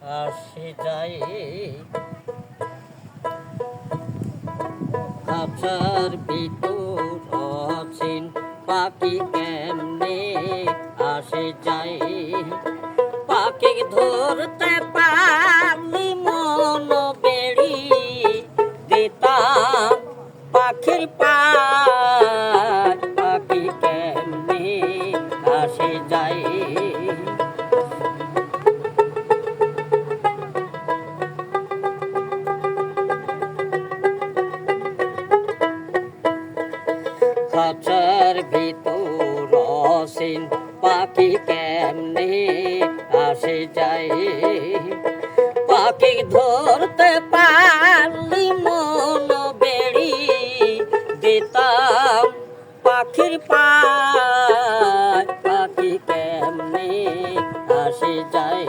আসে যায় খাঁচার ভিতর অচিন পাখি কেমনে আসে যায় পাখি ধরতে পারলি মন বেড়ি দিতাম পাখির পার পাখি কেমনে আসে যায় খাঁচার ভিতর অসীন পাখি কেমনে আসে যায় পাখি ধরতে পারলি মন বেড়ি দিতাম পাখির পায় পাখি কেমনে আসে যায়